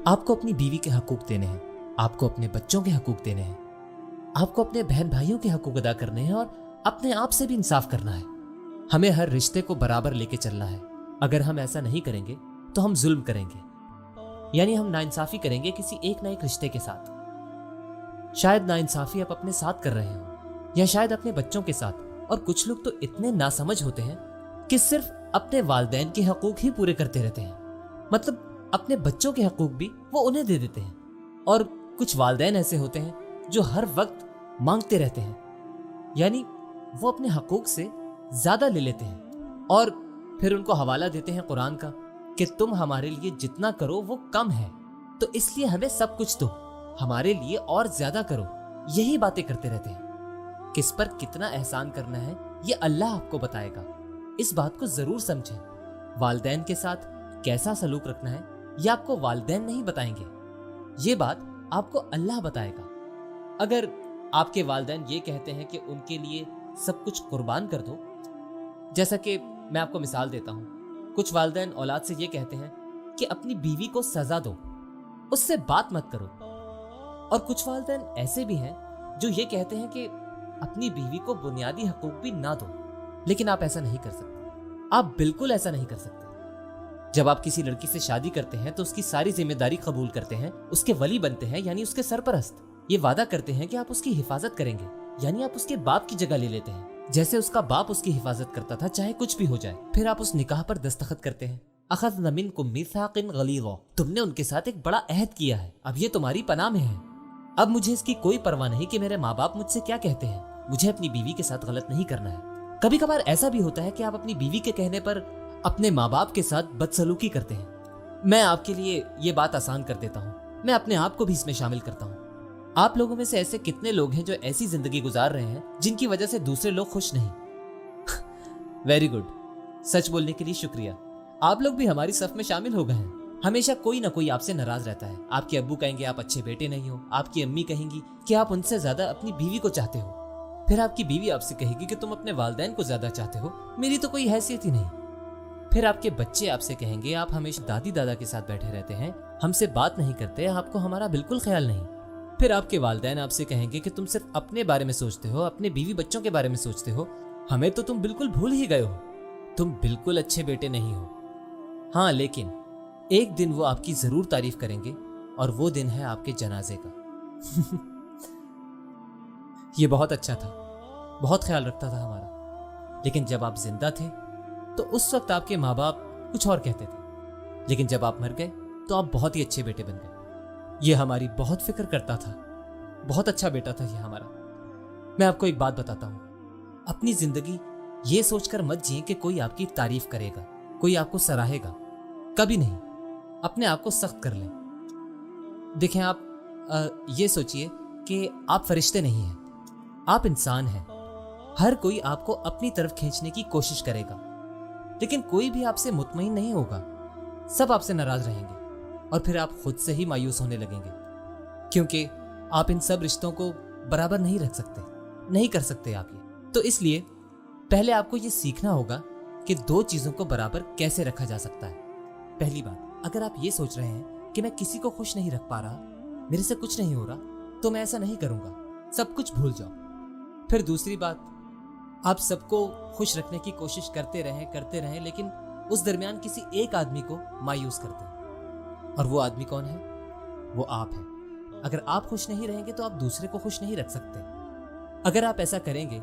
आपको अपनी बीवी के हकूक देने हैं, आपको अपने बच्चों के हकूक देने हैं, आपको अपने बहन भाइयों के हकूक अदा करने हैं और अपने आप से भी इंसाफ करना है। हमें हर रिश्ते को बराबर लेके चलना है। अगर हम ऐसा नहीं करेंगे तो हम जुल्म करेंगे, यानी हम नाइंसाफी करेंगे किसी एक ना एक रिश्ते के साथ। शायद नाइंसाफी आप अपने साथ कर रहे हो या शायद अपने बच्चों के साथ। और कुछ लोग तो इतने नासमझ होते हैं कि सिर्फ अपने वालिदैन के हकूक ही पूरे करते रहते हैं, मतलब अपने बच्चों के हकूक भी वो उन्हें दे देते हैं। और कुछ वालिदैन ऐसे होते हैं जो हर वक्त मांगते रहते हैं, यानी वो अपने हकूक से ज्यादा ले लेते हैं और फिर उनको हवाला देते हैं कुरान का कि तुम हमारे लिए जितना करो वो कम है, तो इसलिए हमें सब कुछ दो, हमारे लिए और ज्यादा करो। यही बातें करते रहते हैं। किस पर कितना एहसान करना है ये अल्लाह आपको बताएगा। इस बात को जरूर समझें। वालिदैन के साथ कैसा सलूक रखना है ये आपको वालिदैन नहीं बताएंगे, ये बात आपको अल्लाह बताएगा। अगर आपके वालिदैन ये कहते हैं कि उनके लिए सब कुछ कुर्बान कर दो, जैसा कि मैं आपको मिसाल देता हूं, कुछ वालिदैन औलाद से ये कहते हैं कि अपनी बीवी को सजा दो, उससे बात मत करो। और कुछ वालिदैन ऐसे भी हैं जो ये कहते हैं कि अपनी बीवी को बुनियादी हकूक भी ना दो। लेकिन आप ऐसा नहीं कर सकते, आप बिल्कुल ऐसा नहीं कर सकते। जब आप किसी लड़की से शादी करते हैं तो उसकी सारी जिम्मेदारी कबूल करते हैं, उसके वली बनते हैं यानी उसके सरपरस्त। ये वादा करते हैं कि आप उसकी हिफाजत करेंगे, यानी आप उसके बाप की जगह ले लेते हैं, जैसे उसका बाप उसकी हिफाजत करता था, चाहे कुछ भी हो जाए। फिर आप उस निकाह पर दस्तखत करते हैं। अखज़ना मिनकुम मीसाक़न गलीज़ा, तुमने उनके साथ एक बड़ा अहद किया है, अब ये तुम्हारी पनाह में है। अब मुझे इसकी कोई परवाह नहीं कि मेरे माँ बाप मुझसे क्या कहते हैं, मुझे अपनी बीवी के साथ गलत नहीं करना है। कभी कभार ऐसा भी होता है कि आप अपनी बीवी के कहने पर अपने माँ बाप के साथ बदसलूकी करते हैं। मैं आपके लिए ये बात आसान कर देता हूँ, मैं अपने आप को भी इसमें शामिल करता हूँ। आप लोगों में से ऐसे कितने लोग हैं जो ऐसी जिंदगी गुजार रहे हैं जिनकी वजह से दूसरे लोग खुश नहीं? वेरी गुड, सच बोलने के लिए शुक्रिया। आप लोग भी हमारी सफ में शामिल हो गए हैं। हमेशा कोई ना कोई आपसे नाराज रहता है। आपके अब्बू कहेंगे आप अच्छे बेटे नहीं हो, आपकी अम्मी कहेंगी कि आप उनसे ज्यादा अपनी बीवी को चाहते हो, फिर आपकी बीवी आपसे कहेगी कि तुम अपने वालिदैन को ज्यादा चाहते हो, मेरी तो कोई हैसियत ही नहीं। फिर आपके बच्चे आपसे कहेंगे आप हमेशा दादी दादा के साथ बैठे रहते हैं, हमसे बात नहीं करते, आपको हमारा बिल्कुल ख्याल नहीं। फिर आपके वालिदैन आपसे कहेंगे कि तुम सिर्फ अपने बारे में सोचते हो, अपने बीवी बच्चों के बारे में सोचते हो, हमें तो तुम बिल्कुल भूल ही गए हो, तुम बिल्कुल अच्छे बेटे नहीं हो। हाँ, लेकिन एक दिन वो आपकी जरूर तारीफ करेंगे और वो दिन है आपके जनाजे का। ये बहुत अच्छा था, बहुत ख्याल रखता था हमारा, लेकिन जब आप जिंदा थे तो उस वक्त आपके माँ बाप कुछ और कहते थे, लेकिन जब आप मर गए तो आप बहुत ही अच्छे बेटे बन गए। ये हमारी बहुत फिक्र करता था, बहुत अच्छा बेटा था ये हमारा। मैं आपको एक बात बताता हूं, अपनी जिंदगी ये सोचकर मत जिए कि कोई आपकी तारीफ करेगा, कोई आपको सराहेगा, कभी नहीं। अपने आप को सख्त कर लें। देखें, आप ये सोचिए कि आप फरिश्ते नहीं हैं, आप इंसान हैं। हर कोई आपको अपनी तरफ खींचने की कोशिश करेगा, लेकिन कोई भी आपसे मुतमईन नहीं होगा। सब आपसे नाराज रहेंगे और फिर आप खुद से ही मायूस होने लगेंगे, क्योंकि आप इन सब रिश्तों को बराबर नहीं रख सकते, नहीं कर सकते आप ये। तो इसलिए पहले आपको ये सीखना होगा कि दो चीजों को बराबर कैसे रखा जा सकता है। पहली बात, अगर आप ये सोच रहे हैं कि मैं किसी को खुश नहीं रख पा रहा, मेरे से कुछ नहीं हो रहा, तो मैं ऐसा नहीं करूंगा, सब कुछ भूल जाओ। फिर दूसरी बात, आप सबको खुश रखने की कोशिश करते रहें, लेकिन उस दरमियान किसी एक आदमी को मायूस करते हैं, और वो आदमी कौन है? वो आप हैं। अगर आप खुश नहीं रहेंगे तो आप दूसरे को खुश नहीं रख सकते। अगर आप ऐसा करेंगे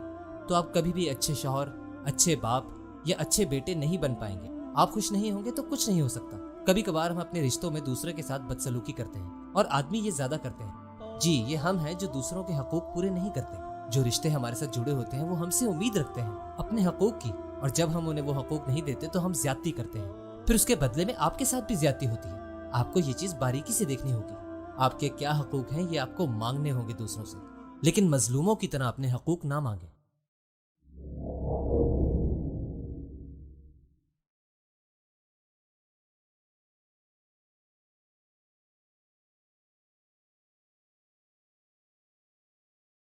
तो आप कभी भी अच्छे शौहर, अच्छे बाप या अच्छे बेटे नहीं बन पाएंगे। आप खुश नहीं होंगे तो कुछ नहीं हो सकता। कभी कभार हम अपने रिश्तों में दूसरे के साथ बदसलूकी करते हैं, और आदमी ये ज्यादा करते हैं। जी, ये हम हैं जो दूसरों के हकूक पूरे नहीं करते। जो रिश्ते हमारे साथ जुड़े होते हैं वो हमसे उम्मीद रखते हैं अपने हकूक की, और जब हम उन्हें वो हकूक नहीं देते तो हम ज्यादती करते हैं। फिर उसके बदले में आपके साथ भी ज्यादती होती है। आपको ये चीज बारीकी से देखनी होगी। आपके क्या हकूक हैं ये आपको मांगने होंगे दूसरों से, लेकिन मजलूमों की तरह अपने हकूक ना मांगे।